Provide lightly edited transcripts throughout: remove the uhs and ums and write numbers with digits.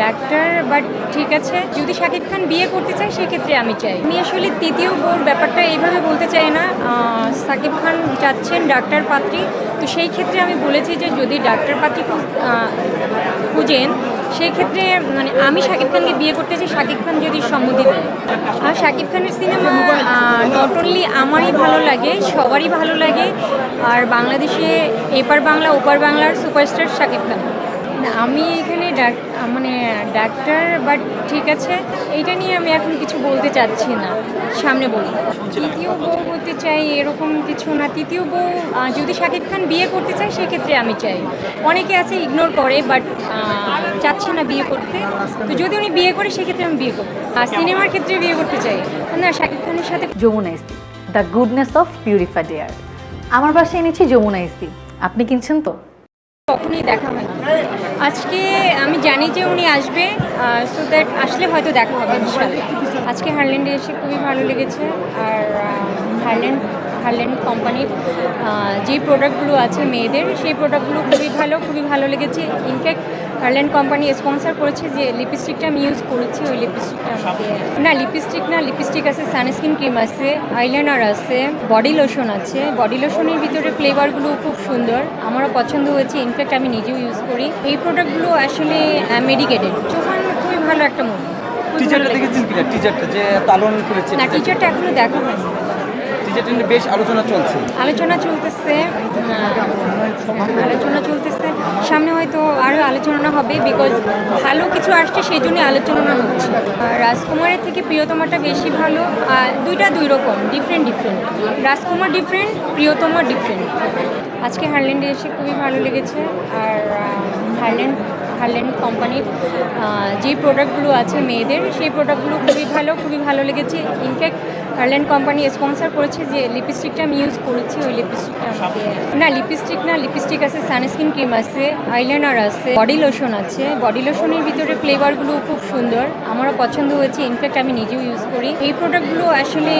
Doctor but ঠিক আছে, যদি শাকিব খান বিয়ে করতে চায় সেক্ষেত্রে আমি চাই। আমি আসলে তৃতীয় বউর ব্যাপারটা এইভাবে বলতে চাই না। শাকিব খান চাচ্ছেন ডাক্তার পাত্রী, তো সেই ক্ষেত্রে আমি বলেছি যে যদি ডাক্তার পাত্রী খুঁজেন সেই ক্ষেত্রে মানে আমি শাকিব খানকে বিয়ে করতে চাই, শাকিব খান যদি সম্মতি দেয়। আর শাকিব খানের সিনেমা নট অনলি আমারই ভালো লাগে, সবারই ভালো লাগে। আর বাংলাদেশে এপার বাংলা ওপার বাংলার সুপারস্টার শাকিব খান। আমি এখানে মানে ডাক্তার বাট ঠিক আছে, এইটা নিয়ে আমি এখন কিছু বলতে চাচ্ছি না, সামনে বলি। তৃতীয় বউ হতে চাই এরকম কিছু না। তৃতীয় বউ যদি শাকিব খান বিয়ে করতে চায় সেক্ষেত্রে আমি চাই। অনেকে আছে ইগনোর করে বাট চাচ্ছে না বিয়ে করতে, তো যদি উনি বিয়ে করে সেক্ষেত্রে আমি বিয়ে করবো। আর সিনেমার ক্ষেত্রে বিয়ে করতে চাই না, শাকিব খানের সাথে। যমুনা ইসতি, the goodness of purified air. আমার বাসায় এনেছি যমুনা ইসতি, আপনি কিনছেন তো? কখনই দেখা হয় না। আজকে আমি জানি যে উনি আসবে, সো দ্যাট আসলে হয়তো দেখা হবে ইনশাআল্লাহ। আজকে হারল্যান্ডে এসে খুবই ভালো লেগেছে। আর হারল্যান্ড কোম্পানির যে প্রোডাক্টগুলো আছে মেয়েদের, সেই প্রোডাক্টগুলো খুবই ভালো লেগেছে। ইনফ্যাক্ট হারল্যান্ড কোম্পানি স্পন্সর করেছে যে লিপস্টিকটা আমি ইউজ করেছি, ওই লিপস্টিকটা লিপস্টিক আছে, সানস্ক্রিন ক্রিম আছে, আইলাইনার আছে, বডি লোশন আছে। বডি লোশনের ভিতরে ফ্লেভারগুলো খুব সুন্দর, আমারও পছন্দ হয়েছে। ইনফ্যাক্ট আমি নিজেও ইউজ করি। এই প্রোডাক্টগুলো আসলে মেডিকেটেড। যখন খুবই ভালো একটা মুভি। টিজারটা দেখেছেন কিনা? টিজারটা যে তালন করেছে, না, টিজারটা এখনো দেখা হয়নি। টিজারটা নিয়ে বেশ আলোচনা চলছে। আলোচনা চলতেছে, সামনে হয়তো আরও আলোচনা হবে, বিকজ ভালো কিছু আসছে সেই জন্যই আলোচনা হচ্ছে। রাজকুমারের থেকে প্রিয়তমাটা বেশি ভালো। দুইটা দুই রকম, ডিফারেন্ট। রাজকুমার ডিফারেন্ট, প্রিয়তমা ডিফারেন্ট। আজকে হারল্যান্ডে এসে খুবই ভালো লেগেছে। আর হারল্যান্ড কোম্পানির যে প্রোডাক্টগুলো আছে মেয়েদের, সেই প্রোডাক্টগুলো খুবই ভালো লেগেছে। ইনফ্যাক্ট হারল্যান্ড কোম্পানি স্পন্সর করেছে যে লিপস্টিকটা আমি ইউজ করেছি, ওই লিপস্টিকটা লিপস্টিক আছে, সানস্ক্রিন ক্রিম আছে, আইলাইনার আছে, বডি লোশন আছে। বডি লোশনের ভিতরে ফ্লেভারগুলো খুব সুন্দর, আমারও পছন্দ হয়েছে। ইনফ্যাক্ট আমি নিজেও ইউজ করি। এই প্রোডাক্টগুলো আসলে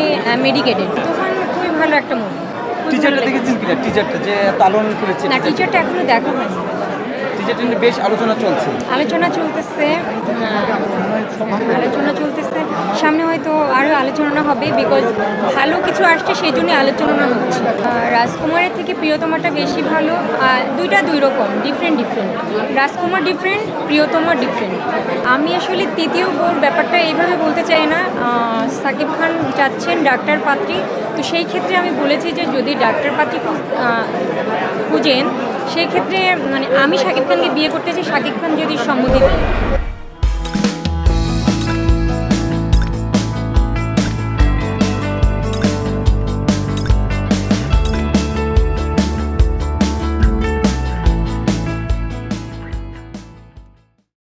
মেডিকেটেড। তখন খুবই ভালো একটা মুভি। টিজারটা দেখেছেন কিনা? টিজারটা যে তালন করেছে, না, টিজারটা এখনো দেখা হয়নি। টিজারটা নিয়ে বেশ আলোচনা চলছে। আলোচনা চলতেছে, সামনে হয়তো আরও আলোচনা হবে, বিকজ ভালো কিছু আসছে সেই জন্যই আলোচনা হচ্ছে। রাজকুমারের থেকে প্রিয়তমাটা বেশি ভালো। দুইটা দুই রকম, ডিফারেন্ট। রাজকুমার ডিফারেন্ট, প্রিয়তমা ডিফারেন্ট। আমি আসলে তৃতীয় বউর ব্যাপারটা এইভাবে বলতে চাই না। শাকিব খান চাচ্ছেন ডাক্তার পাত্রী, তো সেই ক্ষেত্রে আমি বলেছি যে যদি ডাক্তার পাত্রী খুঁজেন সেই ক্ষেত্রে মানে আমি শাকিব খানকে বিয়ে করতে চাই, শাকিব খান যদি সম্মতি দেয়।